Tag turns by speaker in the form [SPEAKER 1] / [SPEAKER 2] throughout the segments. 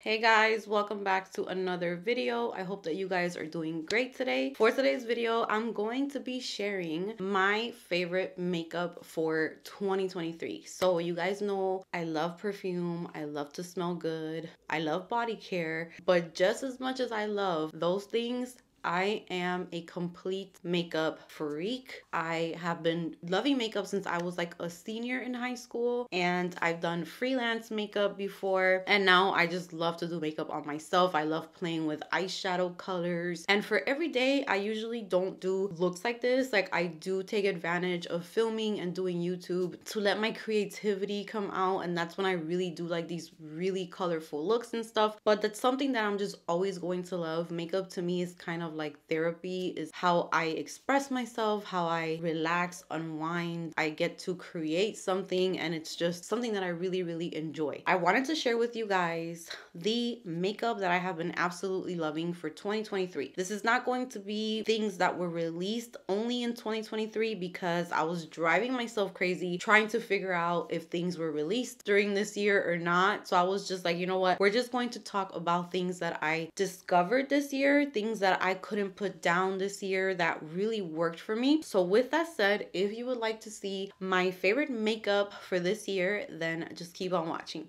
[SPEAKER 1] Hey guys, welcome back to another video. I hope that you guys are doing great today. For today's video, I'm going to be sharing my favorite makeup for 2023. So you guys know I love perfume, I love to smell good, I love body care, but just as much as I love those things, I am a complete makeup freak. I have been loving makeup since I was like a senior in high school, and I've done freelance makeup before, and now I just love to do makeup on myself. I love playing with eyeshadow colors, and for every day I usually don't do looks like this. Like, I do take advantage of filming and doing YouTube to let my creativity come out, and that's when I really do like these really colorful looks and stuff. But that's something that I'm just always going to love. Makeup to me is kind of like therapy, is how I express myself, how I relax, unwind. I get to create something, and it's just something that I really enjoy. I wanted to share with you guys the makeup that I have been absolutely loving for 2023. This is not going to be things that were released only in 2023 because I was driving myself crazy trying to figure out if things were released during this year or not. So I was just like, you know what? We're just going to talk about things that I discovered this year, things that I couldn't put down this year that really worked for me. So with that said, if you would like to see my favorite makeup for this year, then just keep on watching.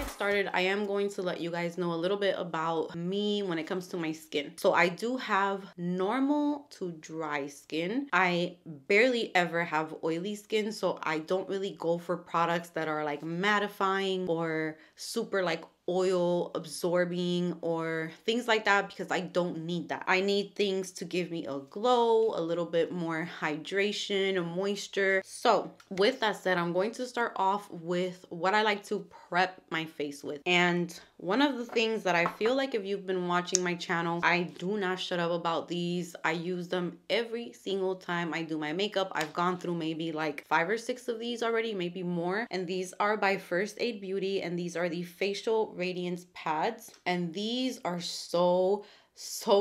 [SPEAKER 1] Started, I am going to let you guys know a little bit about me when it comes to my skin. So I do have normal to dry skin. I barely ever have oily skin, so I don't really go for products that are like mattifying or super like oil absorbing or things like that, because I don't need that. I need things to give me a glow, a little bit more hydration and moisture. So with that said, I'm going to start off with what I like to prep my face with. And one of the things that I feel like, if you've been watching my channel, I do not shut up about these. I use them every single time I do my makeup. I've gone through maybe like 5 or 6 of these already, maybe more. And these are by First Aid Beauty, and these are the facial radiance pads, and these are so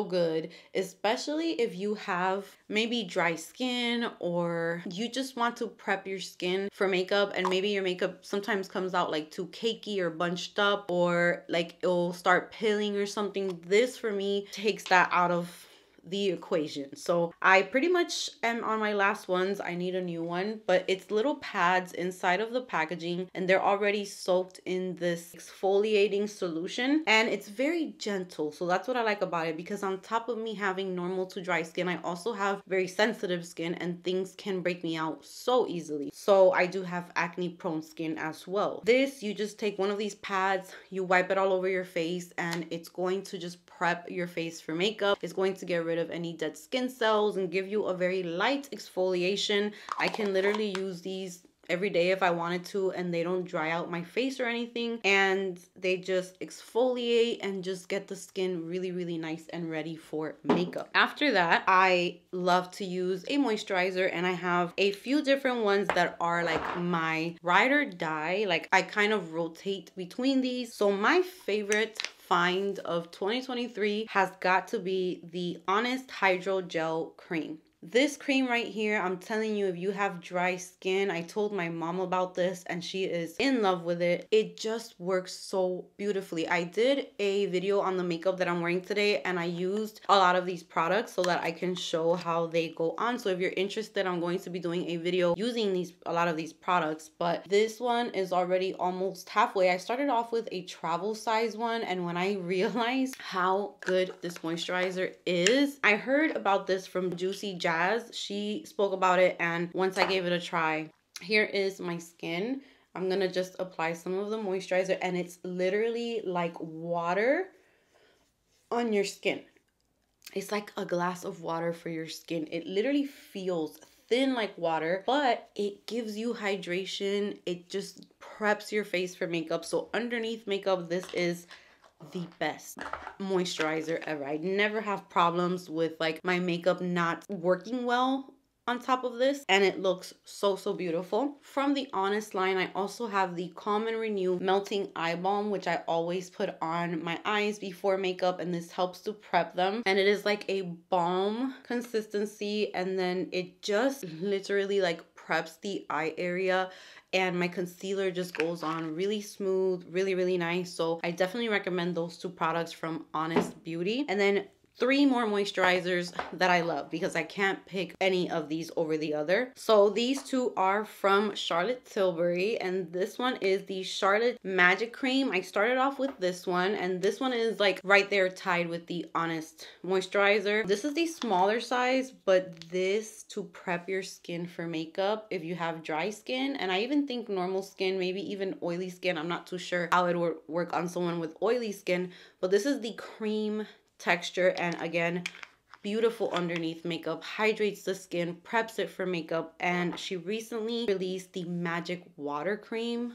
[SPEAKER 1] good, especially if you have maybe dry skin or you just want to prep your skin for makeup, and maybe your makeup sometimes comes out like too cakey or bunched up, or like it'll start peeling or something. This for me takes that out of the equation. So I pretty much am on my last ones. I need a new one, but it's little pads inside of the packaging, and they're already soaked in this exfoliating solution, and it's very gentle. So that's what I like about it, because on top of me having normal to dry skin, I also have very sensitive skin, and things can break me out so easily. So I do have acne prone skin as well. This, you just take one of these pads, you wipe it all over your face, and it's going to just prep your face for makeup. It's going to get rid of any dead skin cells and give you a very light exfoliation. I can literally use these every day if I wanted to, and they don't dry out my face or anything, and they just exfoliate and just get the skin really nice and ready for makeup. After that, I love to use a moisturizer, and I have a few different ones that are like my ride or die. Like, I kind of rotate between these. So my favorite find of 2023 has got to be the Honest Hydro Gel Cream. This cream right here, I'm telling you, if you have dry skin, I told my mom about this and she is in love with it. It just works so beautifully. I did a video on the makeup that I'm wearing today, and I used a lot of these products so that I can show how they go on. So if you're interested, I'm going to be doing a video using a lot of these products, but this one is already almost halfway. I started off with a travel size one, and when I realized how good this moisturizer is, I heard about this from Juicy Jazz. She spoke about it, and once I gave it a try, here is my skin. I'm gonna just apply some of the moisturizer, and it's literally like water on your skin. It's like a glass of water for your skin. It literally feels thin like water, but it gives you hydration. It just preps your face for makeup. So underneath makeup, this is the best moisturizer ever. I never have problems with like my makeup not working well on top of this, and it looks so beautiful. From the Honest line, I also have the Calm and Renew Melting Eye Balm, which I always put on my eyes before makeup, and this helps to prep them. And it is like a balm consistency, and then it just literally like preps the eye area, and my concealer just goes on really smooth, really nice. So I definitely recommend those two products from Honest Beauty. And then 3 more moisturizers that I love because I can't pick any of these over the other. So these two are from Charlotte Tilbury, and this one is the Charlotte Magic Cream. I started off with this one, and this one is like right there tied with the Honest moisturizer. This is the smaller size, but this to prep your skin for makeup if you have dry skin, and I even think normal skin, maybe even oily skin. I'm not too sure how it would work on someone with oily skin, but this is the cream texture, and again, beautiful underneath makeup, hydrates the skin, preps it for makeup. And she recently released the Magic Water Cream,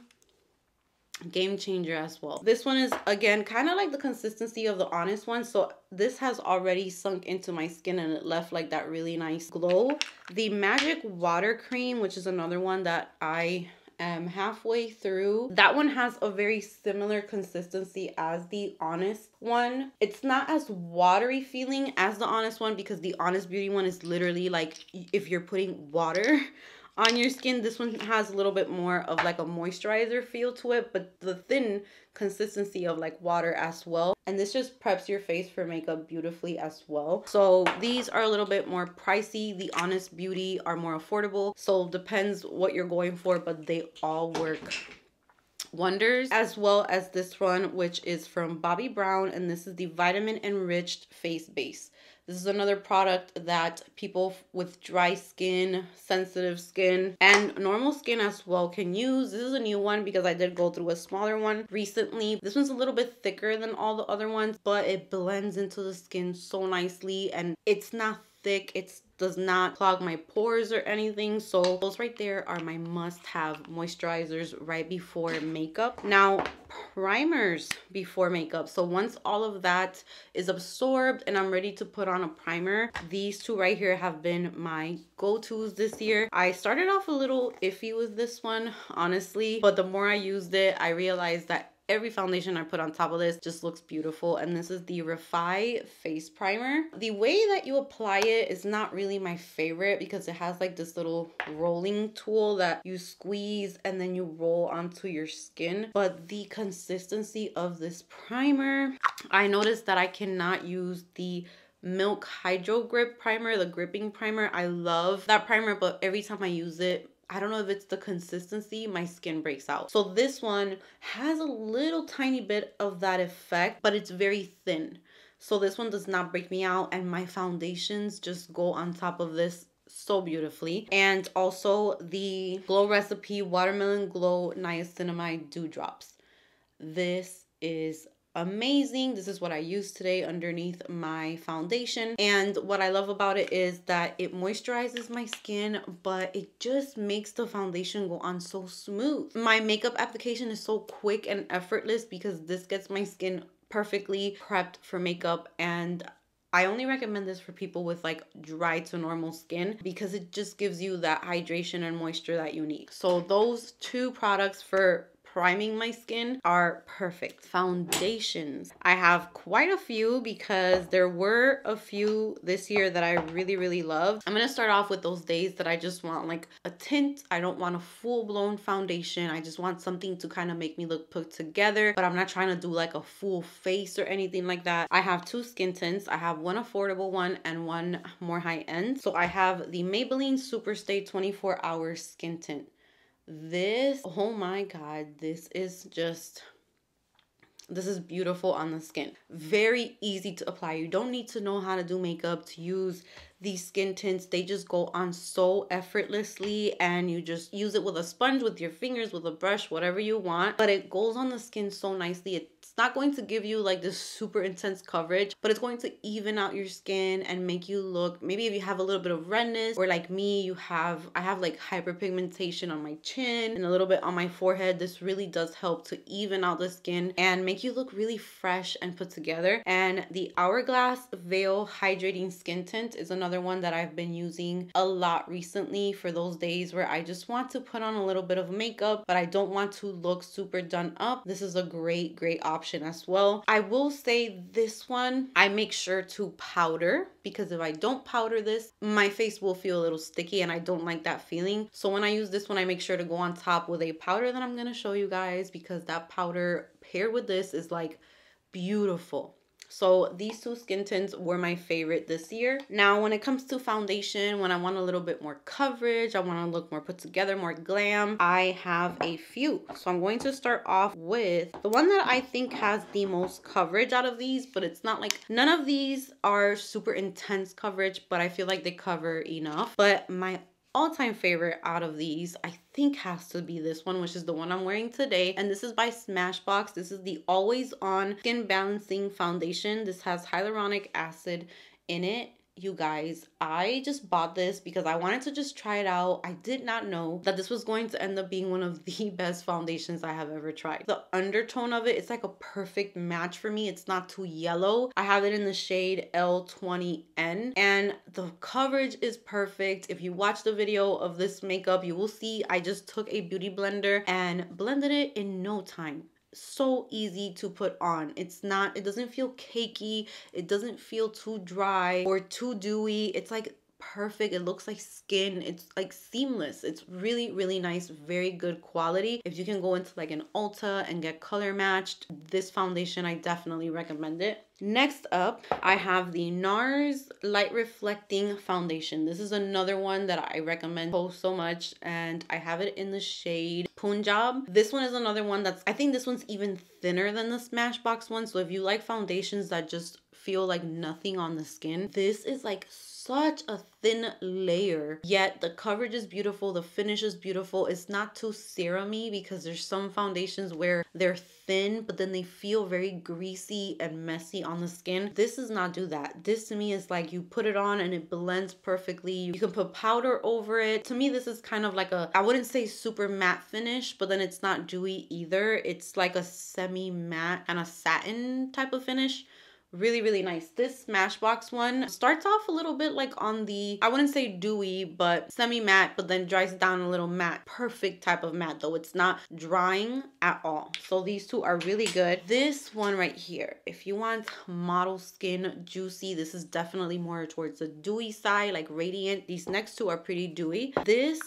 [SPEAKER 1] game changer as well. This one is again kind of like the consistency of the Honest one, so this has already sunk into my skin and it left like that really nice glow. The Magic Water Cream, which is another one that I am halfway through, that one has a very similar consistency as the Honest one. It's not as watery feeling as the Honest one because the Honest Beauty one is literally like if you're putting water on your skin. This one has a little bit more of like a moisturizer feel to it, but the thin consistency of like water as well. And this just preps your face for makeup beautifully as well. So these are a little bit more pricey. The Honest Beauty are more affordable, so depends what you're going for, but they all work wonders. As well as this one, which is from Bobbi Brown, and this is the Vitamin Enriched Face Base. This is another product that people with dry skin, sensitive skin, and normal skin as well can use. This is a new one because I did go through a smaller one recently. This one's a little bit thicker than all the other ones, but it blends into the skin so nicely, and it's not thick. It does not clog my pores or anything. So those right there are my must-have moisturizers right before makeup. Now, primers before makeup. So once all of that is absorbed and I'm ready to put on a primer, these two right here have been my go-tos this year. I started off a little iffy with this one, honestly, but the more I used it, I realized that every foundation I put on top of this just looks beautiful. And this is the Refi Face Primer. The way that you apply it is not really my favorite because it has like this little rolling tool that you squeeze and then you roll onto your skin. But the consistency of this primer, I noticed that I cannot use the Milk Hydro Grip Primer, the gripping primer. I love that primer, but every time I use it, I don't know if it's the consistency, my skin breaks out. So this one has a little tiny bit of that effect, but it's very thin. So this one does not break me out, and my foundations just go on top of this so beautifully. And also the Glow Recipe Watermelon Glow Niacinamide Dew Drops. This is amazing. This is what I use today underneath my foundation, and what I love about it is that it moisturizes my skin, but it just makes the foundation go on so smooth. My makeup application is so quick and effortless because this gets my skin perfectly prepped for makeup, and I only recommend this for people with like dry to normal skin because it just gives you that hydration and moisture that you need. So those two products for priming my skin are perfect. Foundations, I have quite a few because there were a few this year that I really loved. I'm gonna start off with those days that I just want like a tint. I don't want a full-blown foundation. I just want something to kind of make me look put together, but I'm not trying to do like a full face or anything like that. I have two skin tints. I have one affordable one and one more high-end. So I have the Maybelline Superstay 24 Hour Skin Tint. This, oh my god, this is beautiful on the skin. Very easy to apply. You don't need to know how to do makeup to use these skin tints. They just go on so effortlessly, and you just use it with a sponge, with your fingers, with a brush, whatever you want, but it goes on the skin so nicely. It's not going to give you like this super intense coverage, but it's going to even out your skin and make you look, maybe if you have a little bit of redness, or like me, I have like hyperpigmentation on my chin and a little bit on my forehead. This really does help to even out the skin and make you look really fresh and put together. And the Hourglass Veil Hydrating Skin Tint is another another one that I've been using a lot recently for those days where I just want to put on a little bit of makeup, but I don't want to look super done up. This is a great option as well. I will say this one, I make sure to powder, because if I don't powder this, my face will feel a little sticky and I don't like that feeling. So when I use this one, I make sure to go on top with a powder that I'm going to show you guys, because that powder paired with this is like beautiful. So these two skin tints were my favorite this year. Now, when it comes to foundation, when I want a little bit more coverage, I want to look more put together, more glam, I have a few. So I'm going to start off with the one that I think has the most coverage out of these, but it's not like, none of these are super intense coverage, but I feel like they cover enough. But my all-time favorite out of these, I think, has to be this one, which is the one I'm wearing today, and this is by Smashbox. This is the Always On Skin Balancing Foundation. This has hyaluronic acid in it. You guys, I just bought this because I wanted to just try it out. I did not know that this was going to end up being one of the best foundations I have ever tried. The undertone of it, it's like a perfect match for me. It's not too yellow. I have it in the shade L20N, and the coverage is perfect. If you watch the video of this makeup, you will see I just took a beauty blender and blended it in no time. So easy to put on. It doesn't feel cakey. It doesn't feel too dry or too dewy. It's like perfect. It looks like skin. It's like seamless. It's really nice, very good quality. If you can go into like an Ulta and get color matched, this foundation, I definitely recommend it. Next up, I have the NARS Light Reflecting Foundation. This is another one that I recommend so much, and I have it in the shade Punjab. This one is another one I think this one's even thinner than the Smashbox one. So if you like foundations that just feel like nothing on the skin, this is like such a thin layer, yet the coverage is beautiful, the finish is beautiful. It's not too serum-y, because there's some foundations where they're thin but then they feel very greasy and messy on the skin. This does not do that. This to me is like you put it on and it blends perfectly. You can put powder over it. To me, this is kind of like I wouldn't say super matte finish, but then it's not dewy either. It's like a semi-matte kind of satin type of finish. Really nice. This Smashbox one starts off a little bit like on the, I wouldn't say dewy, but semi-matte, but then dries down a little matte. Perfect type of matte though. It's not drying at all. So these two are really good. This one right here, if you want model skin, juicy, this is definitely more towards the dewy side, like radiant. These next two are pretty dewy. This,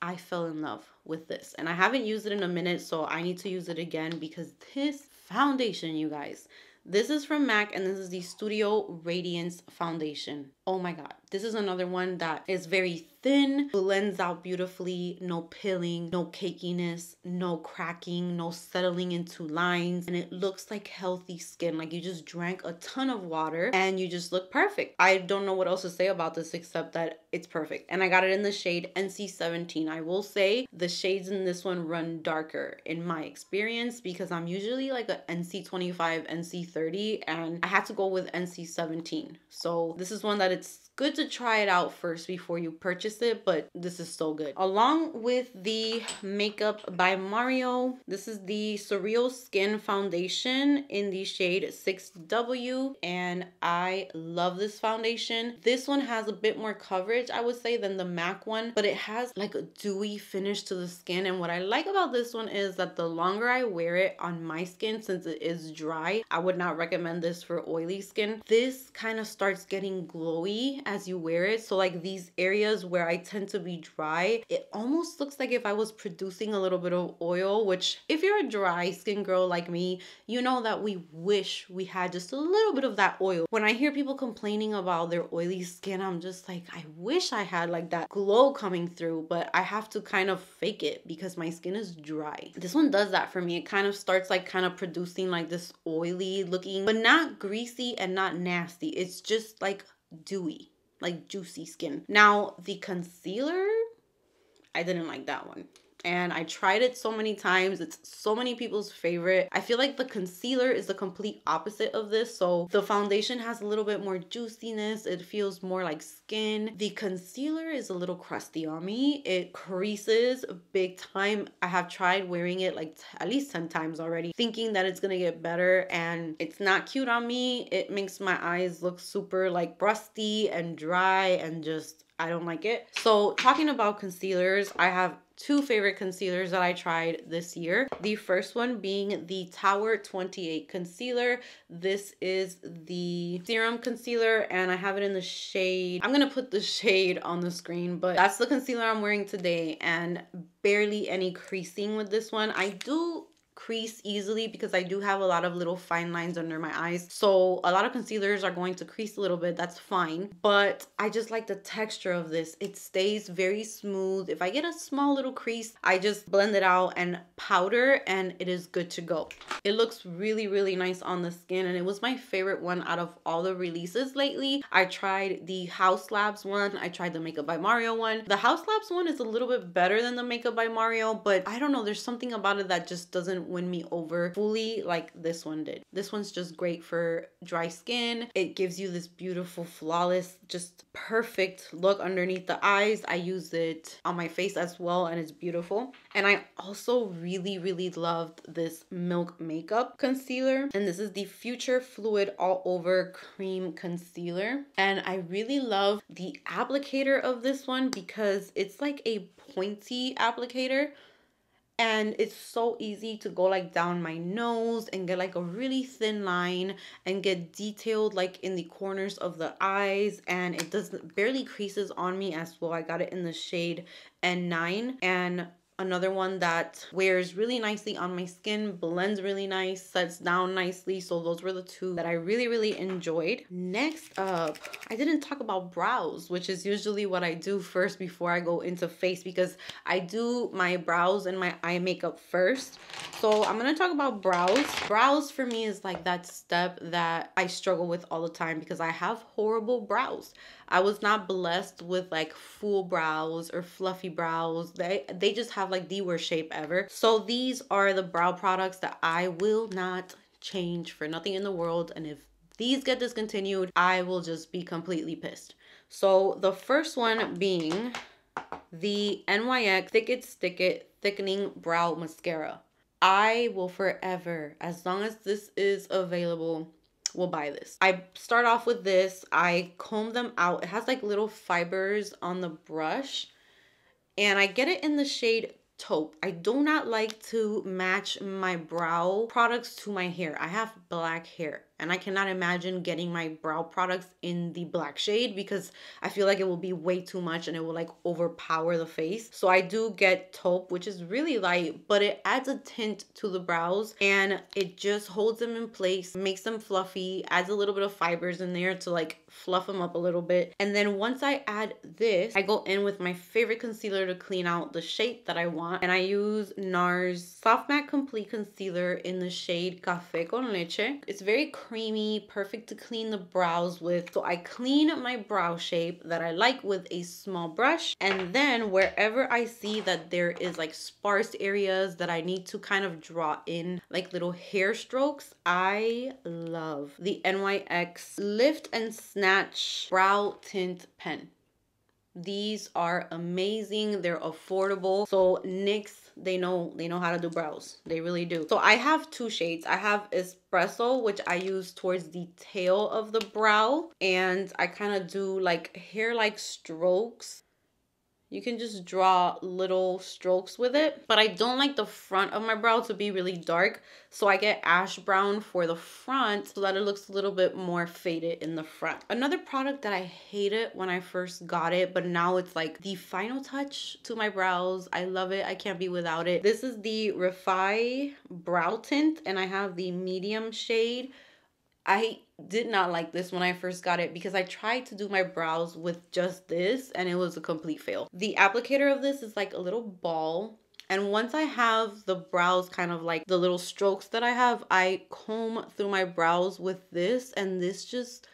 [SPEAKER 1] I fell in love with this, and I haven't used it in a minute, so I need to use it again, because this foundation, you guys, this is from MAC, and this is the Studio Radiance Foundation. Oh my god, this is another one that is very thin, blends out beautifully, no pilling, no cakiness, no cracking, no settling into lines, and it looks like healthy skin, like you just drank a ton of water and you just look perfect. I don't know what else to say about this except that it's perfect, and I got it in the shade NC17. I will say the shades in this one run darker in my experience, because I'm usually like a NC25, NC30, and I had to go with NC17. So this is one that it's good to try it out first before you purchase it, but this is so good. Along with the makeup by Mario, this is the Surreal Skin Foundation in the shade 6W, and I love this foundation. This one has a bit more coverage, I would say, than the MAC one, but it has like a dewy finish to the skin, and what I like about this one is that the longer I wear it on my skin, since it is dry, I would not recommend this for oily skin. This kind of starts getting glowy as you wear it. So like these areas where I tend to be dry, it almost looks like if I was producing a little bit of oil, which if you're a dry skin girl like me, you know that we wish we had just a little bit of that oil. When I hear people complaining about their oily skin, I'm just like, I wish I had like that glow coming through, but I have to kind of fake it because my skin is dry. This one does that for me. It kind of starts like kind of producing like this oily looking, but not greasy and not nasty. It's just like dewy, like juicy skin. Now the concealer, I didn't like that one. and I tried it so many times. It's so many people's favorite. I feel like the concealer is the complete opposite of this. So the foundation has a little bit more juiciness. It feels more like skin. The concealer is a little crusty on me. It creases big time. I have tried wearing it like at least 10 times already, thinking that it's gonna get better, and it's not cute on me. It makes my eyes look super like rusty and dry, and just I don't like it. So talking about concealers, I have two favorite concealers that I tried this year. The first one being the Tower 28 concealer. This is the serum concealer, and I have it in the shade, I'm gonna put the shade on the screen, but that's the concealer I'm wearing today, and barely any creasing with this one. I do crease easily because I do have a lot of little fine lines under my eyes, so a lot of concealers are going to crease a little bit. That's fine, but I just like the texture of this. It stays very smooth. If I get a small little crease, I just blend it out and powder, and it is good to go. It looks really, really nice on the skin, and it was my favorite one out of all the releases lately. I tried the House Labs one, I tried the Makeup by Mario one. The House Labs one is a little bit better than the Makeup by Mario, but I don't know, there's something about it that just doesn't win me over fully like this one did. This one's just great for dry skin. It gives you this beautiful, flawless, just perfect look underneath the eyes. I use it on my face as well, and it's beautiful. And I also really, really loved this Milk Makeup concealer, and this is the Future Fluid All Over Cream Concealer. And I really love the applicator of this one because it's like a pointy applicator, and it's so easy to go like down my nose and get like a really thin line and get detailed like in the corners of the eyes, and it doesn't barely creases on me as well. I got it in the shade N9, and another one that wears really nicely on my skin, blends really nice, sets down nicely. So those were the two that I really, really enjoyed. Next up, I didn't talk about brows, which is usually what I do first before I go into face, because I do my brows and my eye makeup first. So I'm gonna talk about brows. Brows for me is like that step that I struggle with all the time because I have horrible brows. I was not blessed with like full brows or fluffy brows. They just have like the worst shape ever. So these are the brow products that I will not change for nothing in the world. And if these get discontinued, I will just be completely pissed. So the first one being the NYX Thick It Stick It Thickening Brow Mascara. I will forever, as long as this is available, will buy this. I start off with this. I comb them out. It has like little fibers on the brush, and I get it in the shade Taupe. I do not like to match my brow products to my hair. I have black hair, and I cannot imagine getting my brow products in the black shade because I feel like it will be way too much and it will like overpower the face. So I do get Taupe, which is really light, but it adds a tint to the brows and it just holds them in place, makes them fluffy, adds a little bit of fibers in there to like fluff them up a little bit. And then once I add this, I go in with my favorite concealer to clean out the shape that I want. And I use NARS Soft Matte Complete Concealer in the shade Café con Leche. It's very creamy, perfect to clean the brows with. So I clean my brow shape that I like with a small brush, and then wherever I see that there is like sparse areas that I need to kind of draw in like little hair strokes, I love the NYX Lift and Snatch Brow Tint Pen. These are amazing. They're affordable. So NYX, they know how to do brows. They really do. So I have two shades. I have Espresso, which I use towards the tail of the brow, and I kind of do like hair-like strokes. You can just draw little strokes with it, but I don't like the front of my brow to be really dark, so I get ash brown for the front so that it looks a little bit more faded in the front. Another product that I hated when I first got it, but now it's like the final touch to my brows. I love it. I can't be without it. This is the Refi Brow Tint, and I have the medium shade. I did not like this when I first got it because I tried to do my brows with just this and it was a complete fail. The applicator of this is like a little ball, and once I have the brows kind of like the little strokes that I have, I comb through my brows with this, and this just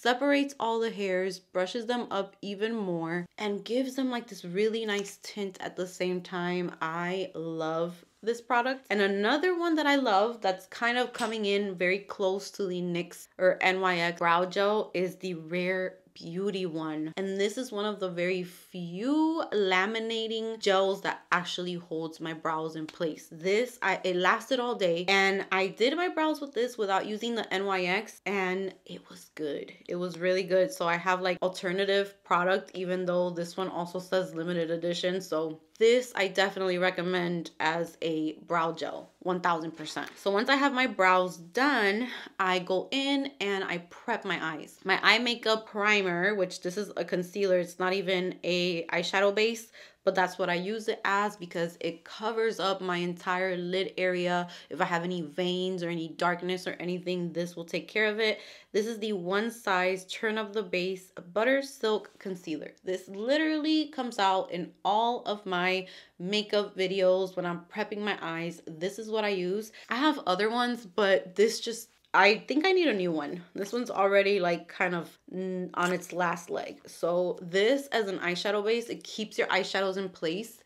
[SPEAKER 1] separates all the hairs, brushes them up even more, and gives them like this really nice tint at the same time. I love this product. And another one that I love that's kind of coming in very close to the NYX or NYX brow gel is the Rare Beauty one. And this is one of the very few laminating gels that actually holds my brows in place. It lasted all day, and I did my brows with this without using the NYX, and it was good. It was really good. So I have like alternative product, even though this one also says limited edition. So this I definitely recommend as a brow gel, 1000%. So once I have my brows done, I go in and I prep my eyes. My eye makeup primer, which this is a concealer, it's not even a eyeshadow base, but that's what I use it as because it covers up my entire lid area. If I have any veins or any darkness or anything, this will take care of it. This is the One Size Turn Up the Base Butter Silk Concealer. This literally comes out in all of my makeup videos when I'm prepping my eyes. This is what I use. I have other ones, but this just, I think I need a new one. This one's already like kind of on its last leg. So this as an eyeshadow base, it keeps your eyeshadows in place,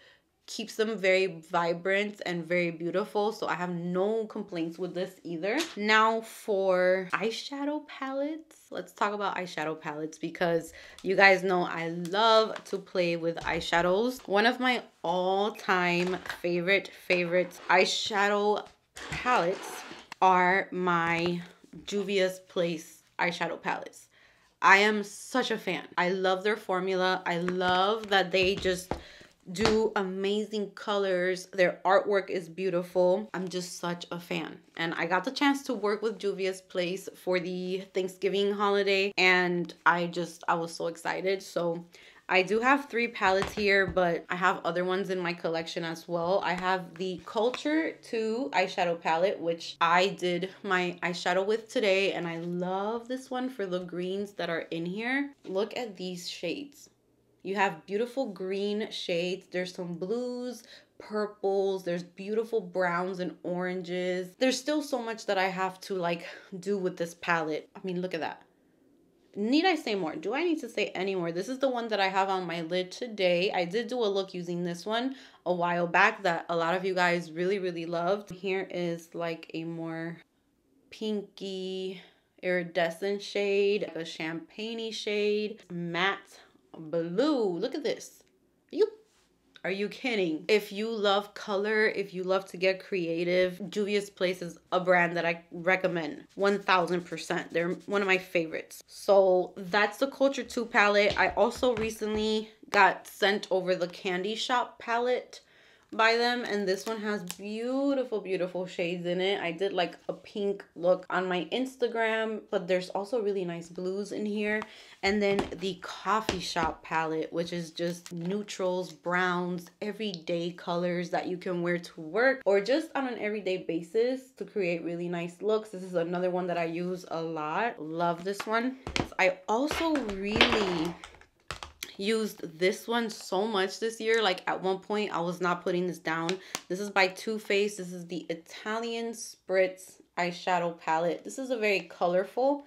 [SPEAKER 1] keeps them very vibrant and very beautiful. So I have no complaints with this either. Now for eyeshadow palettes, let's talk about eyeshadow palettes because you guys know I love to play with eyeshadows. One of my all-time favorite eyeshadow palettes are my Juvia's Place eyeshadow palettes. I am such a fan. I love their formula. I love that they just do amazing colors. Their artwork is beautiful. I'm just such a fan. And I got the chance to work with Juvia's Place for the Thanksgiving holiday, and I was so excited. So I do have 3 palettes here, but I have other ones in my collection as well. I have the Culture 2 eyeshadow palette, which I did my eyeshadow with today, and I love this one for the greens that are in here. Look at these shades. You have beautiful green shades. There's some blues, purples, there's beautiful browns and oranges. There's still so much that I have to like do with this palette. I mean, look at that. Need I say more? Do I need to say any more? This is the one that I have on my lid today. I did do a look using this one a while back that a lot of you guys really loved. Here is like a more pinky iridescent shade, a champagne-y shade, matte blue. Look at this. Are you kidding? If you love color, if you love to get creative, Juvia's Place is a brand that I recommend 1000%. They're one of my favorites. So that's the Culture 2 palette. I also recently got sent over the Candy Shop palette by them, and this one has beautiful shades in it. I did like a pink look on my Instagram, but there's also really nice blues in here. And then the Coffee Shop palette, which is just neutrals, browns, everyday colors that you can wear to work or just on an everyday basis to create really nice looks. This is another one that I use a lot. Love this one. I also really used this one so much this year. Like at one point I was not putting this down. This is by Too Faced. This is the Italian Spritz eyeshadow palette. This is a very colorful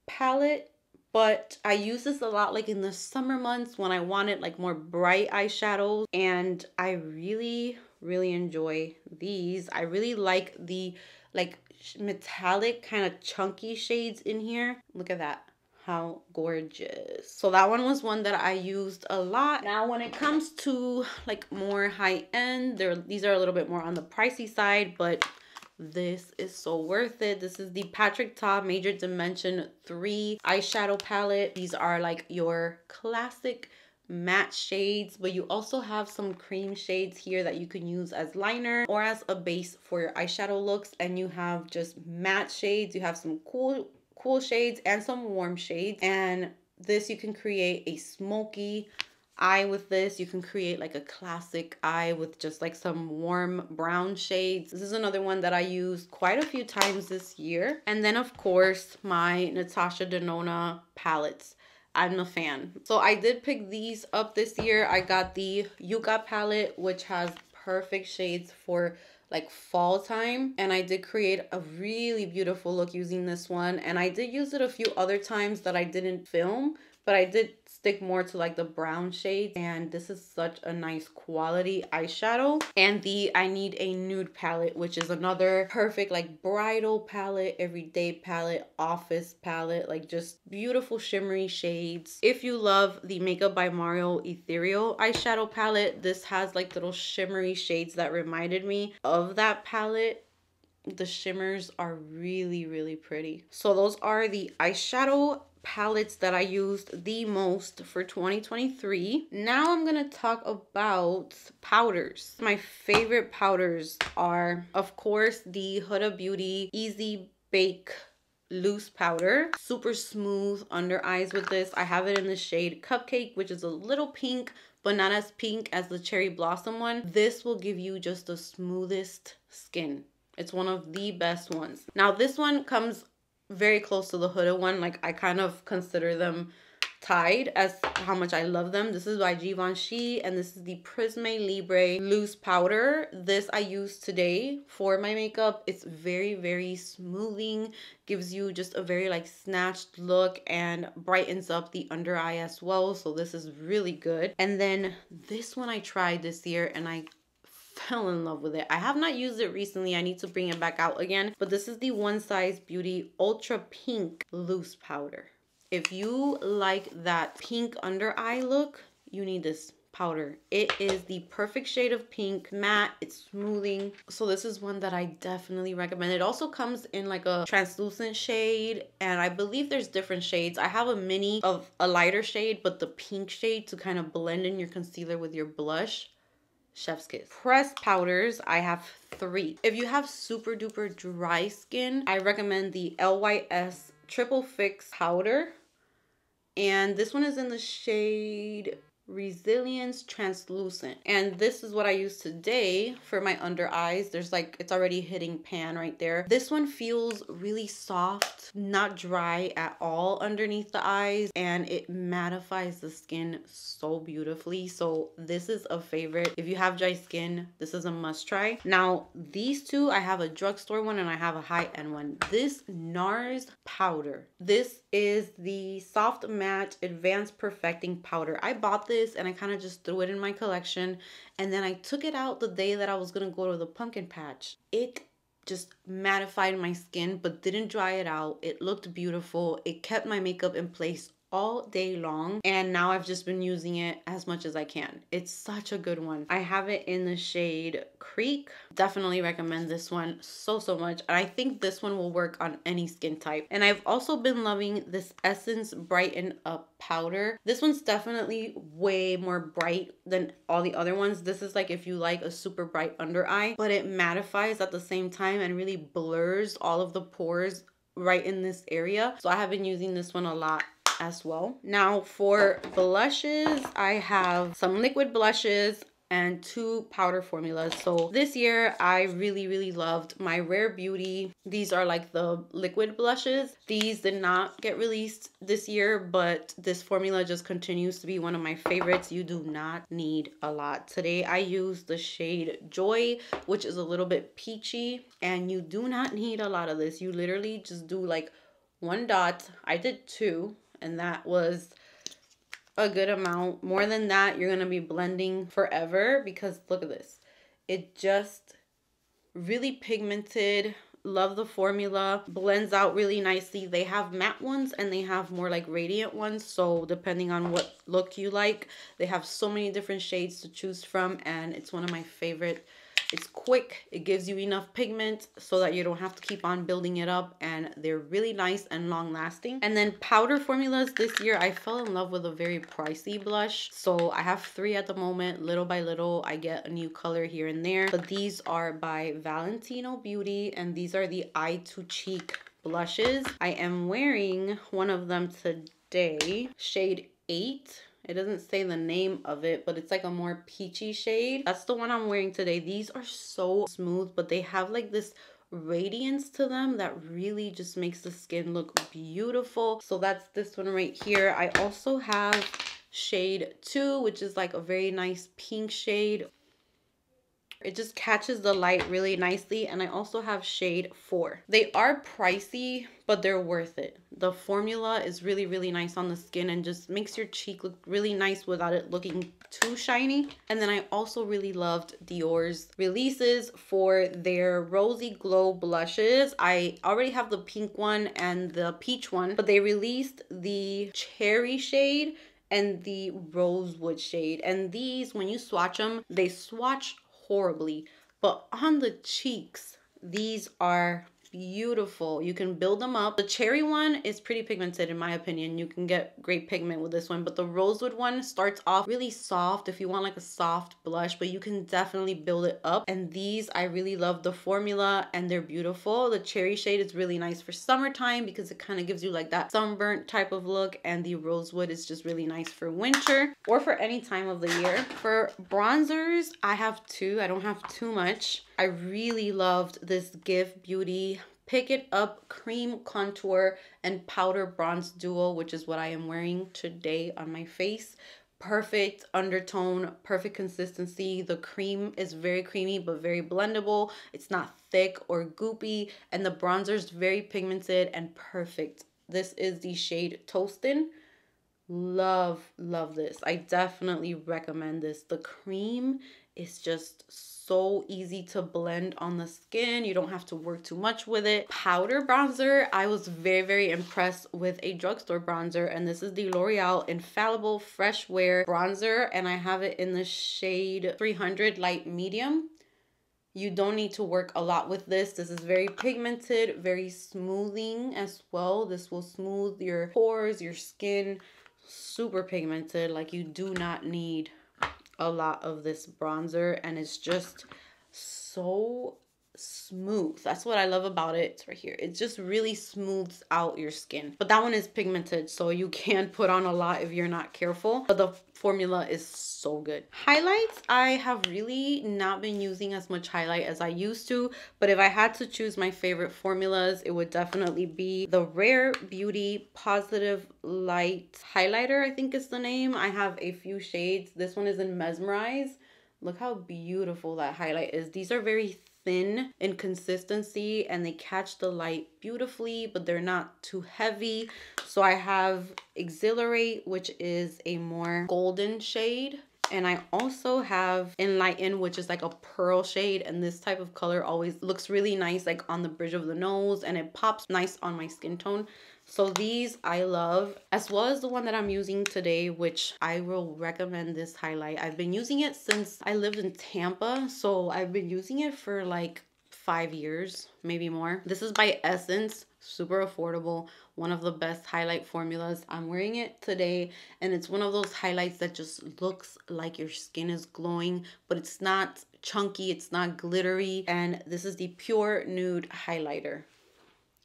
[SPEAKER 1] palette, but I use this a lot like in the summer months when I wanted like more bright eyeshadows, and I really enjoy these. I really like the like metallic kind of chunky shades in here. Look at that. How gorgeous. So that one was one that I used a lot. Now when it comes to like more high end, these are a little bit more on the pricey side, but this is so worth it. This is the Patrick Ta Major Dimension 3 eyeshadow palette. These are like your classic matte shades, but you also have some cream shades here that you can use as liner or as a base for your eyeshadow looks. And you have just matte shades. You have some cool shades and some warm shades, and this you can create a smoky eye with this. You can create like a classic eye with just like some warm brown shades. This is another one that I used quite a few times this year. And then of course my Natasha Denona palettes. I'm a fan. So I did pick these up this year. I got the Yucca palette, which has perfect shades for like fall time, and I did create a really beautiful look using this one. And I did use it a few other times that I didn't film, but I did stick more to like the brown shades, and this is such a nice quality eyeshadow. And the I Need a Nude palette, which is another perfect like bridal palette, everyday palette, office palette, like just beautiful shimmery shades. If you love the Makeup by Mario Ethereal eyeshadow palette, this has like little shimmery shades that reminded me of that palette. The shimmers are really, really pretty. So those are the eyeshadow palettes that I used the most for 2023. Now I'm gonna talk about powders. My favorite powders are, of course, the Huda Beauty Easy Bake loose powder. Super smooth under eyes with this. I have it in the shade Cupcake, which is a little pink, but not as pink as the Cherry Blossom one. This will give you just the smoothest skin. It's one of the best ones. Now this one comes very close to the Huda one. Like I kind of consider them tied as how much I love them. This is by Givenchy, and this is the Prisme Libre loose powder. This I used today for my makeup. It's very, very smoothing, gives you just a very like snatched look, and brightens up the under eye as well. So this is really good. And then this one I tried this year and I fell in love with it. I have not used it recently. I need to bring it back out again. But this is the One Size Beauty Ultra Pink Loose Powder. If you like that pink under eye look, you need this powder. It is the perfect shade of pink, matte, it's smoothing. So this is one that I definitely recommend. It also comes in like a translucent shade, and I believe there's different shades. I have a mini of a lighter shade, but the pink shade to kind of blend in your concealer with your blush. Chef's kiss. Pressed powders, I have 3. If you have super duper dry skin, I recommend the LYS Triple Fix powder. And this one is in the shade Resilience Translucent. And this is what I use today for my under eyes. There's like, it's already hitting pan right there. This one feels really soft, not dry at all underneath the eyes, and it mattifies the skin so beautifully. So this is a favorite. If you have dry skin, this is a must try. Now these two, I have a drugstore one and I have a high-end one. This NARS powder, this is the Soft Matte Advanced Perfecting Powder. I bought this and I kind of just threw it in my collection, and then I took it out the day that I was gonna go to the pumpkin patch. It just mattified my skin but didn't dry it out. It looked beautiful. It kept my makeup in place all day long, and now I've just been using it as much as I can. It's such a good one. I have it in the shade Creek. Definitely recommend this one so much, and I think this one will work on any skin type. And I've also been loving this Essence Brighten Up powder. This one's definitely way more bright than all the other ones. This is like if you like a super bright under eye, but it mattifies at the same time and really blurs all of the pores right in this area. So I have been using this one a lot as well. Now for blushes, I have some liquid blushes and 2 powder formulas. So this year I really loved my Rare Beauty. These are like the liquid blushes. These did not get released this year, but this formula just continues to be one of my favorites. You do not need a lot. Today I used the shade Joy, which is a little bit peachy, and you do not need a lot of this. You literally just do like 1 dot. I did 2, and that was a good amount. More than that, you're gonna be blending forever, because look at this. It just really pigmented. Love the formula. Blends out really nicely. They have matte ones and they have more like radiant ones, so depending on what look you like, they have so many different shades to choose from, and it's one of my favorite. It's quick, it gives you enough pigment so that you don't have to keep on building it up, and they're really nice and long lasting. And then powder formulas, this year I fell in love with a very pricey blush. So I have 3 at the moment. Little by little I get a new color here and there, but these are by Valentino Beauty, and these are the Eye to Cheek blushes. I am wearing one of them today, shade 8. It doesn't say the name of it, but it's like a more peachy shade. That's the one I'm wearing today. These are so smooth, but they have like this radiance to them that really just makes the skin look beautiful. So that's this one right here. I also have shade 2, which is like a very nice pink shade. It just catches the light really nicely. And I also have shade 4. They are pricey, but they're worth it. The formula is really, really nice on the skin and just makes your cheek look really nice without it looking too shiny. And then I also really loved Dior's releases for their Rosy Glow blushes. I already have the pink one and the peach one, but they released the cherry shade and the rosewood shade. And these, when you swatch them, they swatch horribly. But on the cheeks, these are beautiful. You can build them up. The cherry one is pretty pigmented in my opinion. You can get great pigment with this one, but the rosewood one starts off really soft if you want like a soft blush, but you can definitely build it up. And these, I really love the formula and they're beautiful. The cherry shade is really nice for summertime because it kind of gives you like that sunburnt type of look, and the rosewood is just really nice for winter or for any time of the year. For bronzers, I have 2. I don't have too much. I really loved this Give Beauty Pick It Up Cream Contour and Powder Bronze Duo, which is what I am wearing today on my face. Perfect undertone, perfect consistency. The cream is very creamy but very blendable. It's not thick or goopy, and the bronzer is very pigmented and perfect. This is the shade Toastin'. Love this. I definitely recommend this. The cream is just so easy to blend on the skin. You don't have to work too much with it. Powder bronzer, I was very impressed with a drugstore bronzer, and this is the L'Oreal Infallible Fresh Wear bronzer, and I have it in the shade 300 light medium. You don't need to work a lot with this. This is very pigmented, very smoothing as well. This will smooth your pores, your skin. Super pigmented. Like, you do not need a lot of this bronzer, and it's just so smooth. That's what I love about it. It's right here. It just really smooths out your skin. But that one is pigmented, so you can put on a lot if you're not careful. But the formula is so good. Highlights, I have really not been using as much highlight as I used to, but if I had to choose my favorite formulas, it would definitely be the Rare Beauty Positive Light Highlighter, I think is the name. I have a few shades. This one is in Mesmerize. Look how beautiful that highlight is. These are very thin in consistency and they catch the light beautifully, but they're not too heavy. So I have Exhilarate, which is a more golden shade. And I also have Enlighten, which is like a pearl shade. And this type of color always looks really nice like on the bridge of the nose, and it pops nice on my skin tone. So these I love, as well as the one that I'm using today, which I will recommend this highlight. I've been using it since I lived in Tampa. So I've been using it for like 5 years, maybe more. This is by Essence. Super affordable. One of the best highlight formulas. I'm wearing it today, and it's one of those highlights that just looks like your skin is glowing, but it's not chunky, it's not glittery. And this is the Pure Nude Highlighter.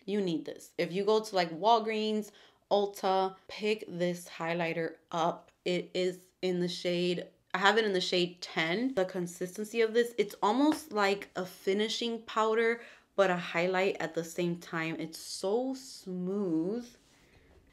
[SPEAKER 1] You need this. If you go to like Walgreens, Ulta, pick this highlighter up. It is in the shade, I have it in the shade 10. The consistency of this, it's almost like a finishing powder, but a highlight at the same time. It's so smooth,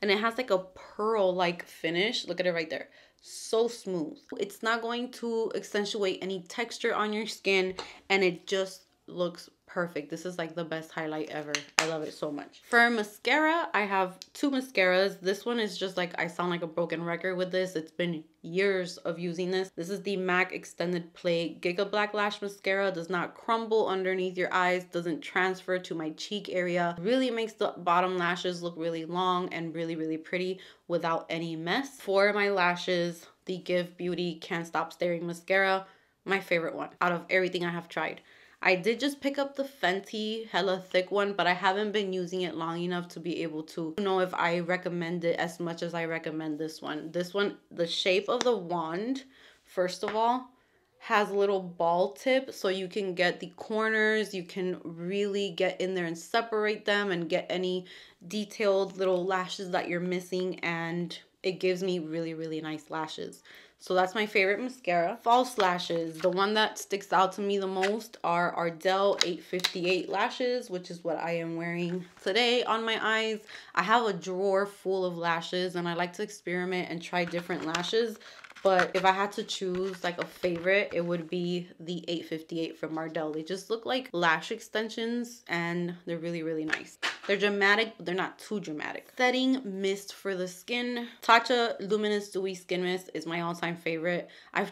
[SPEAKER 1] and it has like a pearl-like finish. Look at it right there. So smooth. It's not going to accentuate any texture on your skin, and it just looks perfect. This is like the best highlight ever. I love it so much. For mascara, I have 2 mascaras. This one is just like, I sound like a broken record with this. It's been years of using this. This is the MAC Extended Play Giga Black Lash Mascara. Does not crumble underneath your eyes, doesn't transfer to my cheek area. Really makes the bottom lashes look really long and really pretty without any mess. For my lashes, the Give Beauty Can't Stop Staring Mascara, my favorite one out of everything I have tried. I did just pick up the Fenty Hella Thick one, but I haven't been using it long enough to be able to know if I recommend it as much as I recommend this one. This one, the shape of the wand, first of all, has a little ball tip, so you can get the corners. You can really get in there and separate them and get any detailed little lashes that you're missing, and it gives me really nice lashes. So that's my favorite mascara. False lashes. The one that sticks out to me the most are Ardell 858 lashes, which is what I am wearing today on my eyes. I have a drawer full of lashes, and I like to experiment and try different lashes. But if I had to choose like a favorite, it would be the 858 from Ardell. They just look like lash extensions and they're really, really nice. They're dramatic, but they're not too dramatic. Setting mist for the skin. Tatcha Luminous Dewy Skin Mist is my all-time favorite. I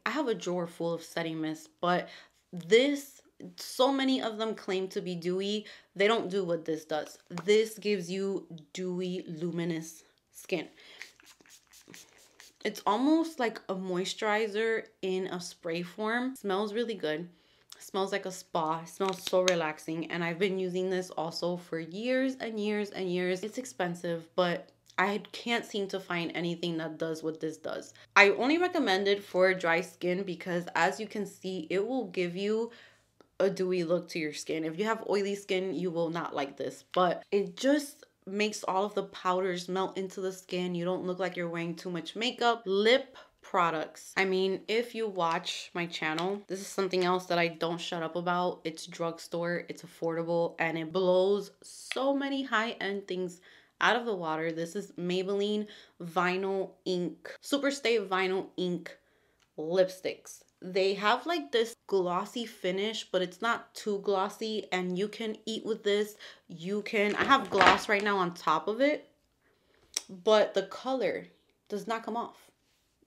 [SPEAKER 1] have a drawer full of setting mist, but this, so many of them claim to be dewy. They don't do what this does. This gives you dewy, luminous skin. It's almost like a moisturizer in a spray form. Smells really good. Smells like a spa. It smells so relaxing. And I've been using this also for years and years and years. It's expensive, but I can't seem to find anything that does what this does. I only recommend it for dry skin because as you can see, it will give you a dewy look to your skin. If you have oily skin, you will not like this, but it just makes all of the powders melt into the skin. You don't look like you're wearing too much makeup. Lip products. I mean, if you watch my channel, this is something else that I don't shut up about. It's drugstore, it's affordable, and it blows so many high-end things out of the water. This is Maybelline Vinyl Ink, Superstay Vinyl Ink lipsticks. They have like this glossy finish, but it's not too glossy, and you can eat with this. I have gloss right now on top of it, but the color does not come off.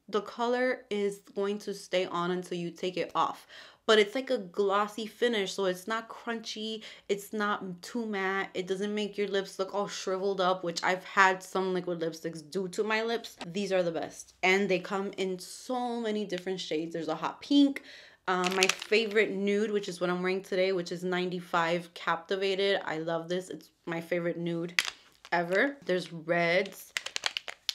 [SPEAKER 1] The color is going to stay on until you take it off, but it's like a glossy finish, so it's not crunchy, it's not too matte, it doesn't make your lips look all shriveled up, which I've had some liquid lipsticks do to my lips. These are the best, and they come in so many different shades. There's a hot pink, my favorite nude, which is what I'm wearing today, which is 95 Captivated. I love this. It's my favorite nude ever. There's reds.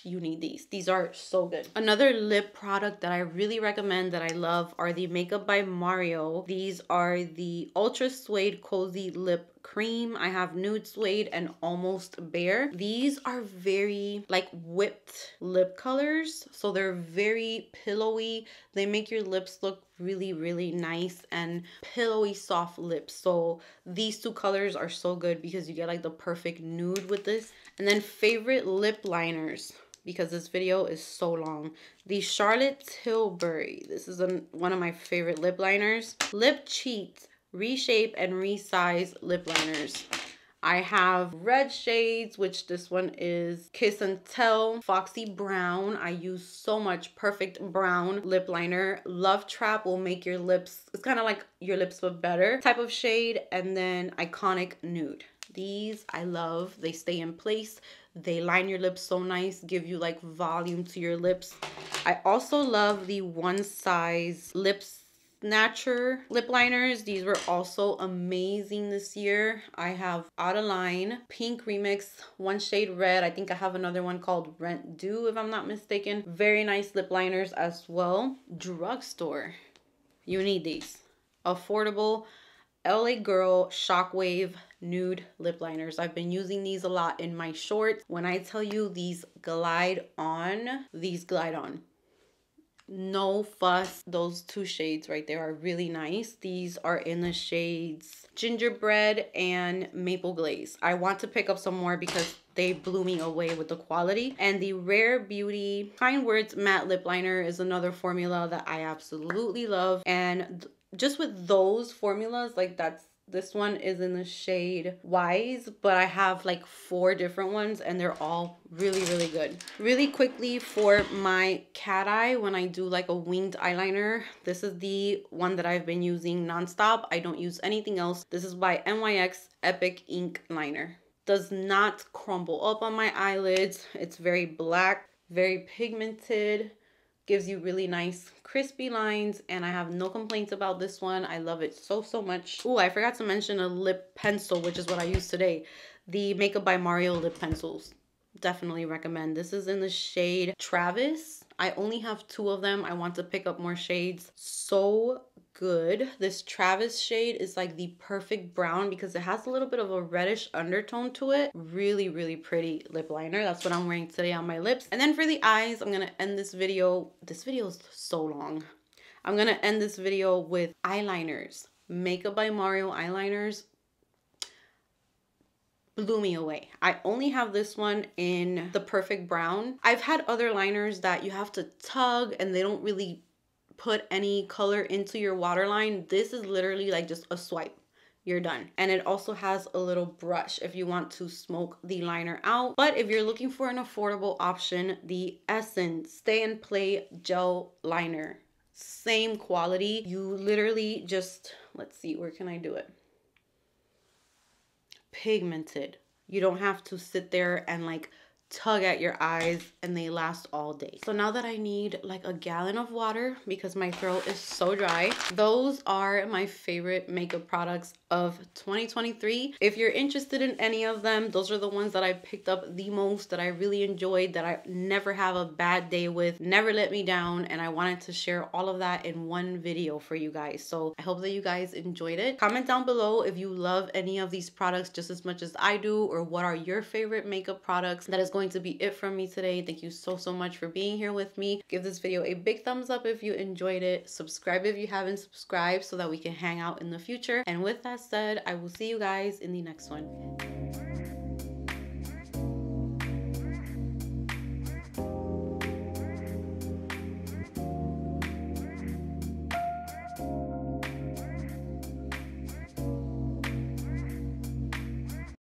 [SPEAKER 1] You need these. These are so good. Another lip product that I really recommend that I love are the Makeup by Mario. These are the Ultra Suede Cozy Lip Cream. I have Nude Suede and Almost Bare. These are very like whipped lip colors, so they're very pillowy. They make your lips look really, really nice and pillowy soft lips. So these two colors are so good because you get like the perfect nude with this. And then favorite lip liners, because this video is so long. The Charlotte Tilbury. This is one of my favorite lip liners. Lip Cheat Reshape and Resize lip liners. I have red shades, which this one is Kiss and Tell, Foxy Brown. I use so much Perfect Brown lip liner. Love Trap will make your lips, it's kind of like your lips but better type of shade. And then Iconic Nude. These I love. They stay in place. They line your lips so nice, give you like volume to your lips. I also love the One Size Lip Snatcher lip liners. These were also amazing this year. I have Out of Line, Pink Remix, one shade red. I think I have another one called Rent Due if I'm not mistaken. Very nice lip liners as well. Drugstore. You need these. Affordable. LA Girl Shockwave Nude Lip Liners. I've been using these a lot in my shorts. When I tell you these glide on, these glide on. No fuss. Those two shades right there are really nice. These are in the shades Gingerbread and Maple Glaze. I want to pick up some more because they blew me away with the quality. And the Rare Beauty Kind Words Matte Lip Liner is another formula that I absolutely love. And just with those formulas, like this one is in the shade Wise, but I have like 4 different ones and they're all really, really good. Really quickly for my cat eye, when I do like a winged eyeliner, this is the one that I've been using nonstop. I don't use anything else. This is by NYX Epic Ink Liner. Does not crumble up on my eyelids. It's very black, very pigmented. Gives you really nice crispy lines, and I have no complaints about this one. I love it so, so much. Oh, I forgot to mention a lip pencil, which is what I use today. The Makeup by Mario lip pencils. Definitely recommend. This is in the shade Travis. I only have 2 of them. I want to pick up more shades. So good. This Travis shade is like the perfect brown because it has a little bit of a reddish undertone to it. Really, really pretty lip liner. That's what I'm wearing today on my lips. And then for the eyes, I'm gonna end this video. This video is so long. I'm gonna end this video with eyeliners. Makeup by Mario eyeliners. blew me away. I only have this one in the perfect brown. I've had other liners that you have to tug and they don't really put any color into your waterline. This is literally like just a swipe. You're done. And it also has a little brush if you want to smoke the liner out. But if you're looking for an affordable option, the Essence Stay and Play Gel Liner. Same quality. You literally just, let's see, where can I do it? Pigmented. You don't have to sit there and like tug at your eyes, and they last all day. So now that I need like a gallon of water because my throat is so dry, those are my favorite makeup products of 2023. If you're interested in any of them, those are the ones that I picked up the most, that I really enjoyed, that I never have a bad day with, never let me down, and I wanted to share all of that in one video for you guys. So I hope that you guys enjoyed it. Comment down below if you love any of these products just as much as I do, or what are your favorite makeup products. That is going to be it from me today. Thank you so much for being here with me. Give this video a big thumbs up if you enjoyed it. Subscribe if you haven't subscribed so that we can hang out in the future. And with that said, I will see you guys in the next one.